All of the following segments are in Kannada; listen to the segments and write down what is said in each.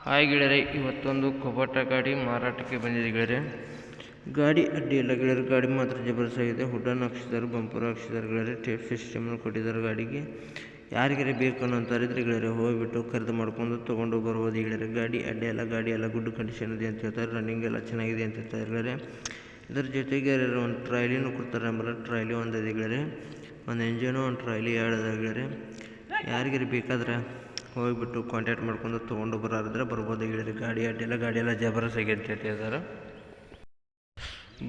ಹಾಯ್ ಗೆಳೆಯರೆ, ಇವತ್ತೊಂದು ಕಬೋಟ ಗಾಡಿ ಮಾರಾಟಕ್ಕೆ ಬಂದಿದೆ ಗೆಳೆಯರೆ. ಗಾಡಿ ಅಡ್ಡಿ ಇಲ್ಲ ಗೆಳೆಯರೆ, ಗಾಡಿ ಮಾತ್ರ ಜಬರ್ಸಾಗಿದೆ. ಹುಡ್ಡನ್ನು ಹಾಕ್ಸಿದ್ದಾರೆ, ಬಂಪರ್ ಹಾಕ್ಸಿದ್ದಾರೆ ಗೆಳೆಯರೆ. ಟೇಪ್ ಸಿಸ್ಟಮನ್ನು ಕೊಟ್ಟಿದ್ದಾರೆ ಗಾಡಿಗೆ. ಯಾರಿಗಾರ ಬೇಕು ಅನ್ನೋಂತಾರಿದ್ರೆ ಗೆಳೆಯರೆ ಹೋಗಿಬಿಟ್ಟು ಖರೀದಿ ಮಾಡ್ಕೊಂಡು ತೊಗೊಂಡು ಬರ್ಬೋದು ಗೆಳೆಯರೆ. ಗಾಡಿ ಅಡ್ಡಿ ಎಲ್ಲ, ಗಾಡಿ ಎಲ್ಲ ಗುಡ್ ಕಂಡೀಷನ್ ಇದೆ ಅಂತ ಹೇಳ್ತಾರೆ. ರನ್ನಿಂಗ್ ಎಲ್ಲ ಚೆನ್ನಾಗಿದೆ ಅಂತ ಹೇಳ್ತಾರೆ ಗೆಳೆಯರೆ. ಇದರ ಜೊತೆಗೆ ಒಂದು ಟ್ರಾಯ್ಲಿನೂ ಕೊಡ್ತಾರೆ. ನಮ್ಮಲ್ಲ ಟ್ರಾಯ್ಲಿ ಒಂದಿದೆ ಗೆಳೆಯರೆ, ಒಂದು ಇಂಜನು, ಒಂದು ಟ್ರಾಯ್ಲಿ ಎರಡು ಗೆಳೆಯರೆ. ಯಾರಿಗಾರ ಬೇಕಾದ್ರೆ ಹೋಗಿಬಿಟ್ಟು ಕಾಂಟ್ಯಾಕ್ಟ್ ಮಾಡ್ಕೊಂಡು ತೊಗೊಂಡು ಬರೋರಿದ್ರೆ ಬರ್ಬೋದು ಗೆಳೆಯರೆ. ಗಾಡಿ ಅಡ್ಡಿಲ್ಲ, ಗಾಡಿ ಎಲ್ಲ ಜಬರ್ಸಾಗಿ ಅಂತ ಹೇಳ್ತಿದ್ದಾರೆ.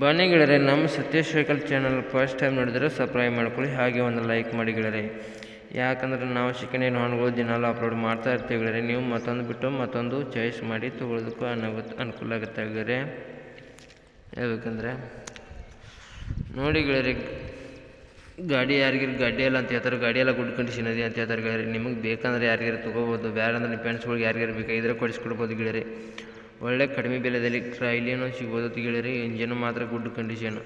ಬನ್ನಿ ಗೆಳೆಯರೆ, ನಮ್ಮ Satish vehicle channel first time ನೋಡಿದರೆ ಸಬ್ಸ್ಕ್ರೈಬ್ ಮಾಡ್ಕೊಳ್ಳಿ, ಹಾಗೆ ಒಂದು ಲೈಕ್ ಮಾಡಿ ಗೆಳೆಯರೆ. ಯಾಕಂದರೆ ನಾವು ಸೆಕೆಂಡ್ ಹ್ಯಾಂಡ್ ವಾಹನಗಳು ದಿನಾಲು ಅಪ್ಲೋಡ್ ಮಾಡ್ತಾ ಇರ್ತೀವಿ ಗೆಳೆಯರೆ. ನೀವು ಮತ್ತೊಂದು ಬಿಟ್ಟು ಮತ್ತೊಂದು ಚಾಯ್ಸ್ ಮಾಡಿ ತೊಗೊಳೋದಕ್ಕೂ ಅನುಕೂಲ ಆಗುತ್ತೆ ಗೆಳೆಯರೆ. ಹೇಳ್ಬೇಕಂದ್ರೆ ನೋಡಿ ಗೆಳೆಯರೆ, ಗಾಡಿ ಯಾರಿಗಿರು ಗಾಡಿ ಎಲ್ಲ ಅಂತ ಹೇಳ್ತಾರೆ. ಗಾಡಿ ಎಲ್ಲ ಗುಡ್ ಕಂಡೀಷನ್ ಇದೆ ಅಂತ ಹೇಳ್ತಾರೆ ಗೆಳೆಯರೆ. ನಿಮಗೆ ಬೇಕಂದ್ರೆ ಯಾರಿಗಾರು ತೊಗೋಬೋದು, ಬೇರೆ ಅಂದ್ರೆ ನಿಮ್ಮ ಫ್ರೆಂಡ್ಸ್ಗಳಿಗೆ ಯಾರಿಗಾರು ಬೇಕಾಗಿದ್ರೆ ಕೊಡಿಸ್ಕೊಡ್ಬೋದು ಗೆಳೆಯರೆ. ಒಳ್ಳೆ ಕಡಿಮೆ ಬೆಲೆಯಲ್ಲಿ ಟ್ರೈಲಿನೂ ಸಿಗ್ಬೋದು ಗೆಳೆಯರೆ. ಇಂಜನು ಮಾತ್ರ ಗುಡ್ ಕಂಡೀಷನ್,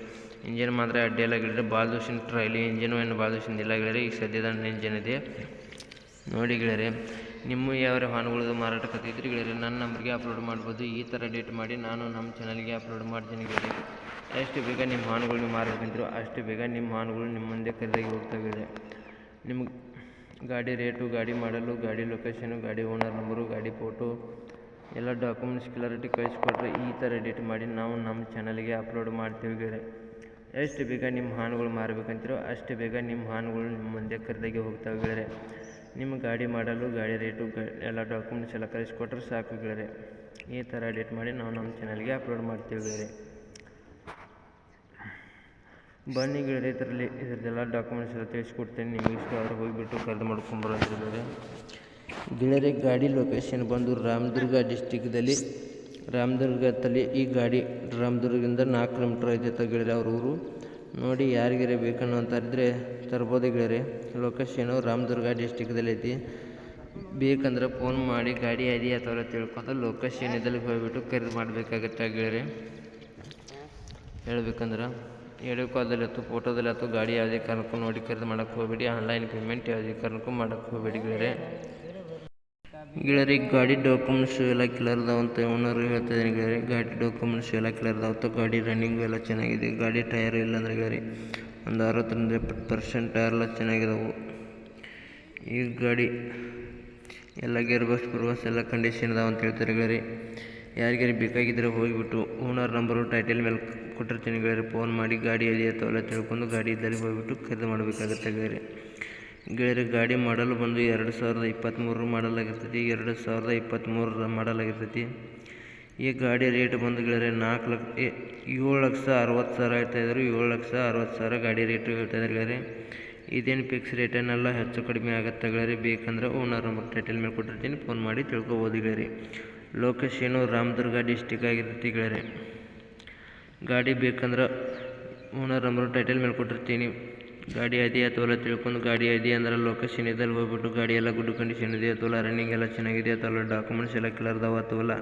ಇಂಜನ್ ಮಾತ್ರ ಅಡ್ಡಿ ಎಲ್ಲ ಗೆಳೆಯರೆ. ಭಾಳ ದಿವಸ ಟ್ರೈಲಿ ಇಂಜನು ಏನು ಭಾಳ ದಿವಸ ಇಲ್ಲ ಗೆಳೆಯರೆ. ಈಗ ಸದ್ಯದ ಇಂಜನ್ ಇದೆ ನೋಡಿ ಗೆಳೆಯರೆ. ನಿಮ್ಮ ಯಾವ ವಾಹನಗಳದ್ದು ಮಾರಾಟಕ್ಕಾಗಿದ್ದರೆ ಗೆಳೆಯರೆ ನನ್ನ ನಂಬರ್ಗೆ ಅಪ್ಲೋಡ್ ಮಾಡ್ಬೋದು. ಈ ಥರ ಡೇಟ್ ಮಾಡಿ ನಾನು ನಮ್ಮ ಚಾನಲ್ಗೆ ಅಪ್ಲೋಡ್ ಮಾಡ್ತೀನಿ ಗೆಳೆಯರೆ. ಎಷ್ಟು ಬೇಗ ನಿಮ್ಮ ವಾಹನಗಳು ನೀವು ಮಾರಾಟಕ್ಕಿದ್ರು ಅಷ್ಟು ಬೇಗ ನಿಮ್ಮ ವಾಹನಗಳು ನಿಮ್ಮ ಮುಂದೆ ಖರೀದಾಗಿ ಹೋಗ್ತವೆ ಗೆಳೆಯರೆ. ನಿಮ್ಗೆ ಗಾಡಿ ರೇಟು, ಗಾಡಿ ಮಾಡಲು, ಗಾಡಿ ಲೊಕೇಶನು, ಗಾಡಿ ಓನರ್ ನಂಬರು, ಗಾಡಿ ಫೋಟೋ ಎಲ್ಲ ಡಾಕ್ಯುಮೆಂಟ್ಸ್ ಕ್ಲಾರಿಟಿ ಕಳಿಸ್ಕೊಟ್ರೆ ಈ ಥರ ಡೇಟ್ ಮಾಡಿ ನಾವು ನಮ್ಮ ಚಾನಲ್ಗೆ ಅಪ್ಲೋಡ್ ಮಾಡ್ತೀವಿ ಗೆಳೆಯರೆ. ಎಷ್ಟು ಬೇಗ ನಿಮ್ಮ ವಾಹನಗಳು ಮಾರಬೇಕಂತಿರೋ ಅಷ್ಟು ಬೇಗ ನಿಮ್ಮ ವಾಹನಗಳು ನಿಮ್ಮ ಮುಂದೆ ಖರೀದಾಗಿ ಹೋಗ್ತವೆ ಗೆಳೆಯರೆ. ನಿಮ್ಮ ಗಾಡಿ ಮಾಡಲು, ಗಾಡಿ ರೇಟು ಎಲ್ಲ ಡಾಕ್ಯುಮೆಂಟ್ಸ್ ಎಲ್ಲ ಕಳಿಸ್ಕೊಟ್ರೆ ಸಾಕು ಗೆಳೆಯರೆ. ಈ ಥರ ಡೇಟ್ ಮಾಡಿ ನಾವು ನಮ್ಮ ಚಾನಲ್ಗೆ ಅಪ್ಲೋಡ್ ಮಾಡ್ತೀವಿ ಗೆಳೆಯರೆ. ಬನ್ನಿ ಗೆಳೆಯರೆ, ಇದರದ್ದೆಲ್ಲ ಡಾಕ್ಯುಮೆಂಟ್ಸ್ ಎಲ್ಲ ತಿಳಿಸ್ಕೊಡ್ತೇನೆ. ನಿಮಗೆ ಇಷ್ಟ ಆದ್ರೆ ಹೋಗಿಬಿಟ್ಟು ಖರೀದಿ ಮಾಡ್ಕೊಂಬರೋದು ಗೆಳೆಯರೆ. ಗಾಡಿ ಲೊಕೇಶನ್ ಬಂದು ರಾಮದುರ್ಗ ಡಿಸ್ಟಿಕ್ದಲ್ಲಿ, ರಾಮದುರ್ಗದಲ್ಲಿ ಈ ಗಾಡಿ ರಾಮದುರ್ಗದಿಂದ 4 ಕಿಲೋಮೀಟ್ರ್ ಐತೆ ಗೆಳೆಯರೆ ಅವ್ರ ಊರು. ನೋಡಿ ಯಾರಿಗಾರ ಬೇಕನ್ನೋ ಅಂತಾರಿದ್ರೆ ತರ್ಬೋದು ಗೆಳೆಯರೆ. ಲೊಕೇಶನು ರಾಮದುರ್ಗ ಡಿಸ್ಟಿಕ್ದಲ್ಲಿ ಐತಿ. ಬೇಕಂದ್ರೆ ಫೋನ್ ಮಾಡಿ ಗಾಡಿ ಐಡಿ ಅಥವಾ ತಿಳ್ಕೊಂಡು ಲೊಕೇಶನ್ ಇದ್ದಲ್ಲಿ ಹೋಗ್ಬಿಟ್ಟು ಖರೀದಿ ಮಾಡಬೇಕಾಗತ್ತೆ ಗೆಳೆಯರೆ. ಹೇಳ್ಬೇಕಂದ್ರೆ ವಿಡಿಯೋ ಕಾಲ್ದಲ್ಲಿ ಆಯ್ತು, ಫೋಟೋದಲ್ಲಿ ಆಯ್ತು, ಗಾಡಿ ಯಾವುದೇ ಕಾರಣಕ್ಕೂ ನೋಡಿ ಖರೀದಿ ಮಾಡೋಕ್ಕೆ ಹೋಗಬೇಡಿ. ಆನ್ಲೈನ್ ಪೇಮೆಂಟ್ ಯಾವುದೇ ಕಾರಣಕ್ಕೂ ಮಾಡೋಕ್ಕೆ ಹೋಗಬೇಡಿ ಗೆಳೆಯರೆ. ಗೆಳೆಯರೆ, ಗಾಡಿ ಡಾಕ್ಯುಮೆಂಟ್ಸ್ ಎಲ್ಲ ಕ್ಲಿಯರ್ ಅದಾವಂತ ಓನರ್ ಹೇಳ್ತಾ ಇದ್ದೀನಿ ಗೆಳೆಯರೆ. ಗಾಡಿ ಡಾಕ್ಯುಮೆಂಟ್ಸ್ ಎಲ್ಲ ಕ್ಲಿಯರ್ ಅದಾವಂತ. ಗಾಡಿ ರನ್ನಿಂಗ್ ಎಲ್ಲ ಚೆನ್ನಾಗಿದೆ. ಗಾಡಿ ಟೈರ್ ಇಲ್ಲ ಅಂದರೆ ಗೆಳೆಯರೆ ಒಂದು 60ರಿಂದ 70% ಟೈರ್ ಎಲ್ಲ ಚೆನ್ನಾಗಿದಾವೆ. ಈ ಗಾಡಿ ಎಲ್ಲ ಗೇರ್ ಬಾಕ್ಸ್ ಎಲ್ಲ ಕಂಡೀಷನ್ ಅದಾವ ಅಂತ ಹೇಳ್ತಾರೆ ಗೆಳೆಯರೆ. ಯಾರಿಗಾರು ಬೇಕಾಗಿದ್ದರೆ ಹೋಗಿಬಿಟ್ಟು ಓನರ್ ನಂಬರು ಟೈಟಲ್ ಮೇಲೆ ಕೊಟ್ಟಿರ್ತೀನಿ ಗೆಳೆಯರೆ. ಫೋನ್ ಮಾಡಿ ಗಾಡಿ ಇದೆ ಅಥವಾ ತಿಳ್ಕೊಂಡು ಗಾಡಿ ಇದ್ದಲ್ಲಿ ಹೋಗಿಬಿಟ್ಟು ಖರೀದಿ ಮಾಡಬೇಕಾಗುತ್ತೆ ಗೆಳೆಯರೆ. ಗಾಡಿ ಮಾಡಲು ಬಂದು 2023 ಮಾಡಲ್ ಆಗಿರ್ತೈತಿ. 2023 ಮಾಡಲ್ ಆಗಿರ್ತೈತಿ. ಈ ಗಾಡಿ ರೇಟ್ ಬಂದು ಗೆಳೆಯರೆ 7,60,000 ಹೇಳ್ತಾಯಿದ್ರು. 7,60,000 ಗಾಡಿ ರೇಟು ಹೇಳ್ತಾಯಿದ್ದಾರೆ ಗೆಳೆಯರೆ. ಇದೇನು ಫಿಕ್ಸ್ ರೇಟನ್ನೆಲ್ಲ ಹೆಚ್ಚು ಕಡಿಮೆ ಆಗುತ್ತೆ ಗೆಳೆಯರೆ. ಬೇಕಂದ್ರೆ ಓನರ್ ನಂಬರ್ ಟೈಟಲ್ ಮೇಲೆ ಕೊಟ್ಟಿರ್ತೀನಿ, ಫೋನ್ ಮಾಡಿ ತಿಳ್ಕೊಬೋದು ಗೆಳೆಯರೆ. ಲೊಕೇಶನು ರಾಮದುರ್ಗ ಡಿಸ್ಟಿಕ್ ಆಗಿರ್ತೈತಿ ಗೆಳೆಯರೆ. ಗಾಡಿ ಬೇಕಂದ್ರೆ ಓನರ್ ನಂಬರು ಟೈಟಲ್ ಮೇಲೆ ಕೊಟ್ಟಿರ್ತೀನಿ. ಗಾಡಿ ಐಡಿ ಅಥವಾ ತಿಳ್ಕೊಂಡು ಗಾಡಿ ಐಡಿ ಅಂದ್ರೆ ಲೊಕೇಶನ್ ಇದ್ದಲ್ಲಿ ಹೋಗ್ಬಿಟ್ಟು ಗಾಡಿ ಎಲ್ಲ ಗುಡ್ ಕಂಡೀಷನ್ ಇದೆ ಅಥವಾ ರನ್ನಿಂಗ್ ಎಲ್ಲ ಚೆನ್ನಾಗಿದೆ ಅಥವಾ ಡಾಕ್ಯುಮೆಂಟ್ಸ್ ಎಲ್ಲ ಕ್ಲಿಯರ್ ಅದಾವ ಅಥವಾ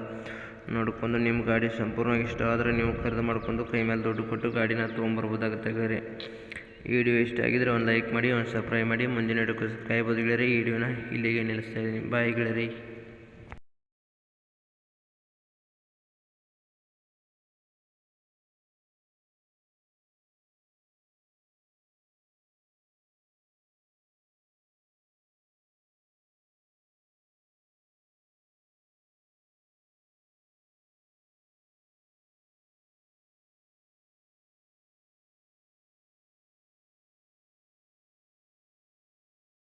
ನೋಡ್ಕೊಂಡು ನಿಮ್ಮ ಗಾಡಿ ಸಂಪೂರ್ಣವಾಗಿ ಇಷ್ಟ ಆದರೆ ನೀವು ಖರೀದಿ ಮಾಡ್ಕೊಂಡು ಕೈ ಮೇಲೆ ದುಡ್ಡು ಕೊಟ್ಟು ಗಾಡಿನ ತೊಗೊಂಬರ್ಬೋದಾಗುತ್ತೆ ಗೆಳೆಯರೆ. ಈ ವಿಡಿಯೋ ಇಷ್ಟ ಆಗಿದ್ರೆ ಒಂದು ಲೈಕ್ ಮಾಡಿ, ಒಂದು ಸಬ್ಸ್ಕ್ರೈಬ್ ಮಾಡಿ. ಮುಂದಿನ ವಿಡಿಯೋಕ್ಕೆ ಕಾಯ್ಬೋದು ಗೆಳೆಯರೆ. ಈ ವಿಡಿಯೋನ ಇಲ್ಲಿಗೆ ನಿಲ್ಲಿಸ್ತಾ ಇದ್ದೀನಿ. ಬಾಯ್ ಗೆಳೆಯರೆ.